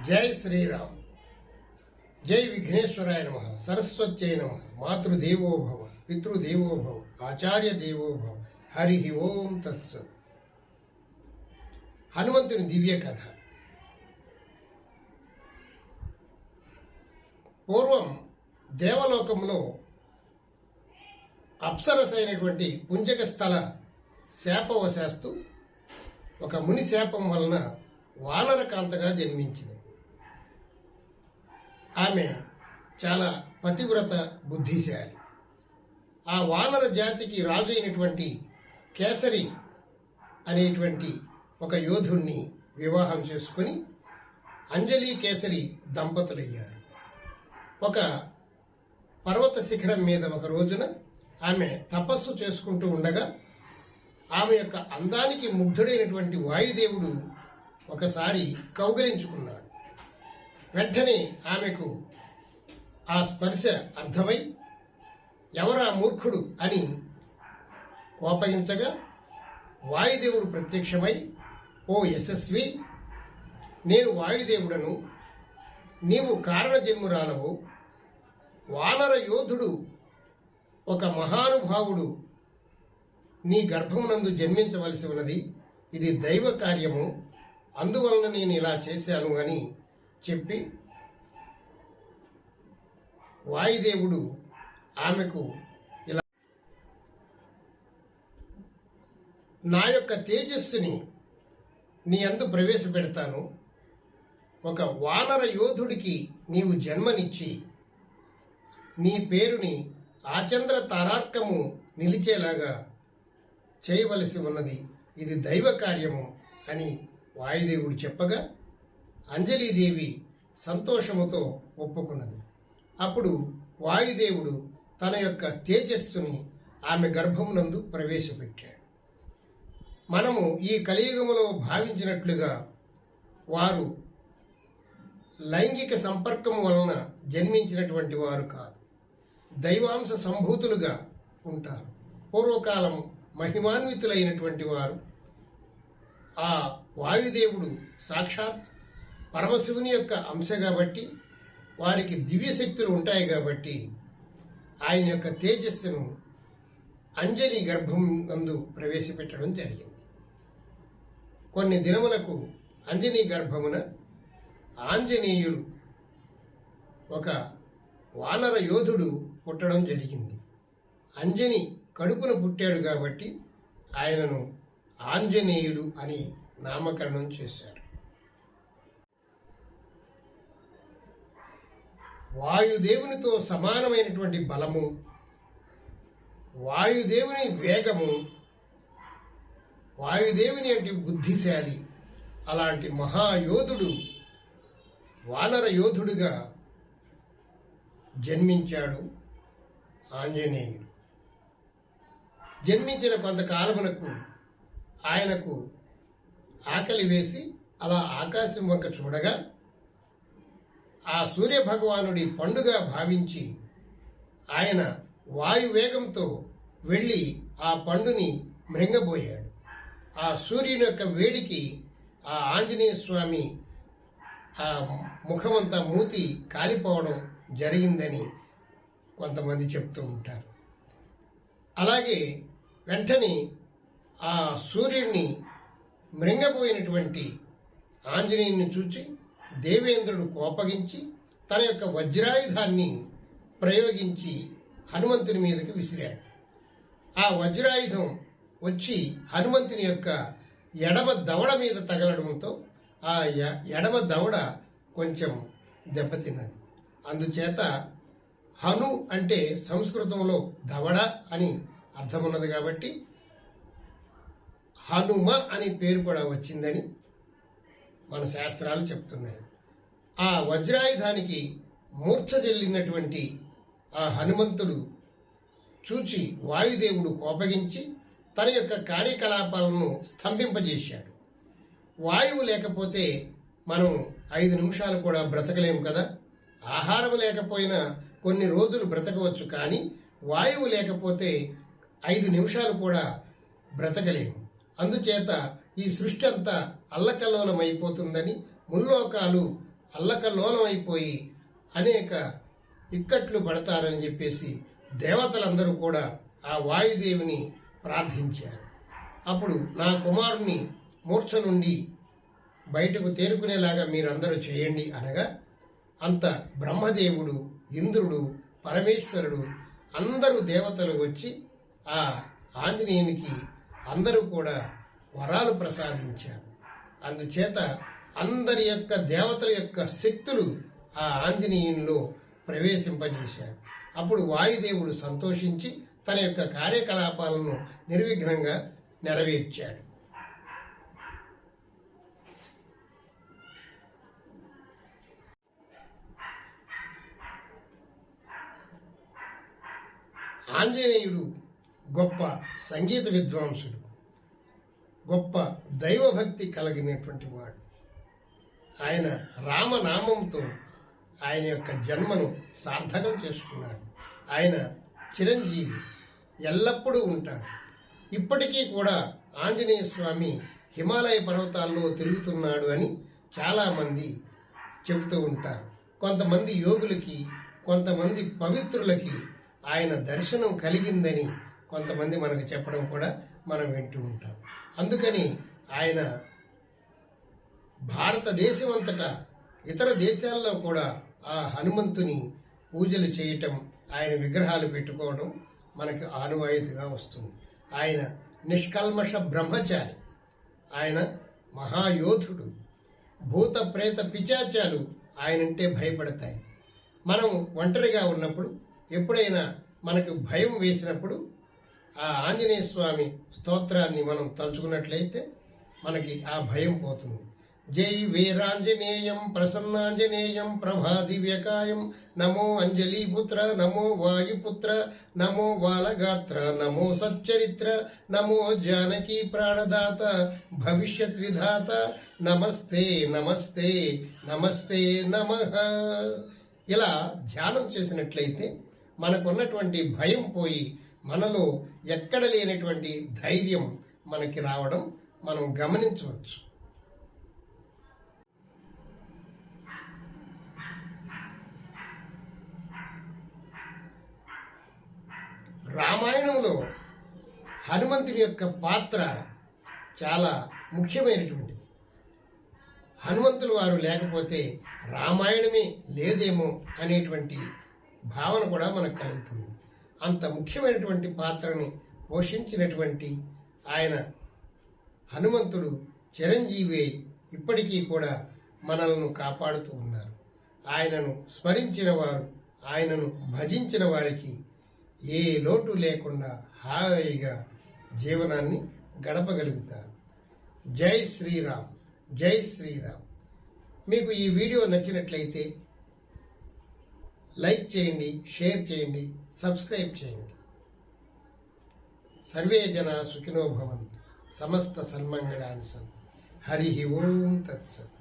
జై శ్రీరామ్. జై విఘ్నేశ్వరాయ నమ. సరస్వత్యై నమ. మాతృదేవోభవ, పితృదేవోభవ, ఆచార్య దేవోభవ. హరి ఓం తత్సత్. హనుమంతుని దివ్య కథ. పూర్వం దేవలోకంలో అప్సరసైనటువంటి పుంజక స్థల శాపవశాస్తు ఒక ముని శాపం వలన వానరకాంతగా జన్మించింది. ఆమె చాలా పతివ్రత, బుద్ధిశాలి. ఆ వానర జాతికి రాజు అయినటువంటి కేసరి అనేటువంటి ఒక యోధుణ్ణి వివాహం చేసుకుని అంజలి కేసరి దంపతులయ్యారు. ఒక పర్వత శిఖరం మీద ఒక రోజున ఆమె తపస్సు చేసుకుంటూ ఉండగా ఆమె యొక్క అందానికి ముగ్ధుడైనటువంటి వాయుదేవుడు ఒకసారి కౌగిలించుకున్నాడు. వెంటనే ఆమెకు ఆ స్పర్శ అర్థమై ఎవరా మూర్ఖుడు అని కోపగించగా వాయుదేవుడు ప్రత్యక్షమై, ఓ యశస్వి, నేను వాయుదేవుడను, నీవు కారణజన్మురాలవు. వానర యోధుడు ఒక మహానుభావుడు నీ గర్భమునందు జన్మించవలసి ఉన్నది. ఇది దైవ కార్యము, అందువలన నేను ఇలా చేశాను అని చెప్పి వాయుదేవుడు ఆమెకు ఇలా, నా యొక్క తేజస్సుని నీ అందు ప్రవేశపెడతాను. ఒక వానర యోధుడికి నీవు జన్మనిచ్చి నీ పేరుని ఆచంద్ర తారార్కము నిలిచేలాగా చేయవలసి ఉన్నది. ఇది దైవ కార్యము అని వాయుదేవుడు చెప్పగా అంజలీదేవి సంతోషముతో ఒప్పుకున్నది. అప్పుడు వాయుదేవుడు తన యొక్క తేజస్సుని ఆమె గర్భమునందు ప్రవేశపెట్టాడు. మనము ఈ కలియుగములో భావించినట్లుగా వారు లైంగిక సంపర్కం వలన జన్మించినటువంటి వారు కాదు, దైవాంశ సంభూతులుగా ఉంటారు. పూర్వకాలం మహిమాన్వితులైనటువంటి వారు. ఆ వాయుదేవుడు సాక్షాత్ పరమశివుని యొక్క అంశ కాబట్టి వారికి దివ్య శక్తులు ఉంటాయి కాబట్టి ఆయన యొక్క తేజస్సును అంజని గర్భం నందు ప్రవేశపెట్టడం జరిగింది. కొన్ని దినములకు అంజని గర్భమున ఆంజనేయుడు ఒక వానర యోధుడు పుట్టడం జరిగింది. అంజని కడుపున పుట్టాడు కాబట్టి ఆయనను ఆంజనేయుడు అని నామకరణం చేశారు. వాయుదేవునితో సమానమైనటువంటి బలము, వాయుదేవుని వేగము, వాయుదేవుని అంటే బుద్ధిశాలి. అలాంటి మహాయోధుడు వానర యోధుడుగా జన్మించాడు ఆంజనేయుడు. జన్మించిన కొంతకాలమునకు ఆయనకు ఆకలి వేసి అలా ఆకాశం వంక చూడగా ఆ సూర్యభగవానుడి పండుగ భావించి ఆయన వాయువేగంతో వెళ్ళి ఆ పండుని మృంగబోయాడు. ఆ సూర్యుని యొక్క వేడికి ఆ ఆంజనేయ స్వామి ఆ ముఖమంతా మూతి కాలిపోవడం జరిగిందని కొంతమంది చెప్తూ ఉంటారు. అలాగే వెంటనే ఆ సూర్యుడిని మృంగపోయినటువంటి ఆంజనేయుని చూచి దేవేంద్రుడు కోపగించి తన యొక్క వజ్రాయుధాన్ని ప్రయోగించి హనుమంతుని మీదకి విసిరాడు. ఆ వజ్రాయుధం వచ్చి హనుమంతుని యొక్క ఎడమ దవడ మీద తగలడంతో ఆ ఎడమ దవడ కొంచెం దెబ్బతిన్నది. అందుచేత హను అంటే సంస్కృతంలో దవడ అని అర్థమున్నది కాబట్టి హనుమ అని పేరు కూడా వచ్చిందని మన శాస్త్రాలు చెప్తున్నాయి. ఆ వజ్రాయుధానికి మూర్ఛ చెల్లినటువంటి ఆ హనుమంతుడు చూచి వాయుదేవుడు కోపగించి తన యొక్క కార్యకలాపాలను స్తంభింపజేశాడు. వాయువు లేకపోతే మనం 5 నిమిషాలు కూడా బ్రతకలేము కదా. ఆహారం లేకపోయినా కొన్ని రోజులు బ్రతకవచ్చు, కానీ వాయువు లేకపోతే 5 నిమిషాలు కూడా బ్రతకలేము. అందుచేత ఈ సృష్టి అంతా అల్లకల్లోలమైపోతుందని ముల్లోకాలు అల్లకల్లోలం అయిపోయి అనేక ఇక్కట్లు పడతారని చెప్పేసి దేవతలందరూ కూడా ఆ వాయుదేవిని ప్రార్థించారు. అప్పుడు నా కుమారుని మూర్ఛ నుండి బయటకు తేరుకునేలాగా మీరందరూ చేయండి అనగా అంత బ్రహ్మదేవుడు, ఇంద్రుడు, పరమేశ్వరుడు అందరూ దేవతలు వచ్చి ఆ ఆంజనేయునికి అందరూ కూడా వరాలు ప్రసాదించారు. అందుచేత అందరి యొక్క దేవతల యొక్క శక్తులు ఆ ఆంజనేయునిలో ప్రవేశింపజేశారు. అప్పుడు వాయుదేవుడు సంతోషించి తన యొక్క కార్యకలాపాలను నిర్విఘ్నంగా నెరవేర్చాడు. ఆంజనేయుడు గొప్ప సంగీత విద్వాంసుడు, గొప్ప దైవభక్తి కలిగినటువంటి వాడు. ఆయన రామనామంతో ఆయన యొక్క జన్మను సార్థకం చేసుకున్నాడు. ఆయన చిరంజీవి, ఎల్లప్పుడూ ఉంటాడు. ఇప్పటికీ కూడా ఆంజనేయ స్వామి హిమాలయ పర్వతాల్లో తిరుగుతున్నాడు అని చాలామంది చెబుతూ ఉంటారు. కొంతమంది యోగులకి, కొంతమంది పవిత్రులకి ఆయన దర్శనం కలిగిందని కొంతమంది మనకు చెప్పడం కూడా మనం వింటూ ఉంటాం. అందుకని ఆయన భారతదేశం అంతటా ఇతర దేశాల్లో కూడా ఆ హనుమంతుని పూజలు చేయటం, ఆయన విగ్రహాలు పెట్టుకోవడం మనకు ఆనవాయితీగా వస్తుంది. ఆయన నిష్కల్మష బ్రహ్మచారి, ఆయన మహాయోధుడు. భూత ప్రేత పిశాచాలు ఆయనంటే భయపడతాయి. మనం ఒంటరిగా ఉన్నప్పుడు, ఎప్పుడైనా మనకు భయం వేసినప్పుడు ఆ ఆంజనేయ స్వామి స్తోత్రాన్ని మనం తలుచుకున్నట్లయితే మనకి ఆ భయం పోతుంది. జై వీరాంజనేయం ప్రసన్నాంజనేయం ప్రభాదివ్యకాయం నమో అంజలీపుత్ర నమో వాయుపుత్ర నమో బాలగాత్ర నమో సచ్చరిత్ర నమో జానకీ ప్రాణదాత భవిష్యత్ విధాత నమస్తే నమస్తే నమస్తే నమః. ఇలా ధ్యానం చేసినట్లయితే మనకున్నటువంటి భయం పోయి మనలో ఎక్కడ లేనటువంటి ధైర్యం మనకి రావడం మనం గమనించవచ్చు. రామాయణంలో హనుమంతుని యొక్క పాత్ర చాలా ముఖ్యమైనటువంటిది. హనుమంతులు వారు లేకపోతే రామాయణమే లేదేమో అనేటువంటి భావన కూడా మనకు కలుగుతుంది. అంత ముఖ్యమైనటువంటి పాత్రని పోషించినటువంటి ఆయన హనుమంతుడు చిరంజీవి ఇప్పటికీ కూడా మనల్ని కాపాడుతూ ఉన్నారు. ఆయనను స్మరించిన వారు, ఆయనను భజించిన వారికి ఏ లోటు లేకుండా హాయిగా జీవనాన్ని గడపగలుగుతారు. జై శ్రీరామ్, జై శ్రీరామ్. మీకు ఈ వీడియో నచ్చినట్లయితే లైక్ చేయండి, షేర్ చేయండి, సబ్స్క్రైబ్ చేయండి. సర్వే జనా సుఖినో భవంతు. సమస్త సన్మంగళాని సంతు. హరి ఓం తత్సత్.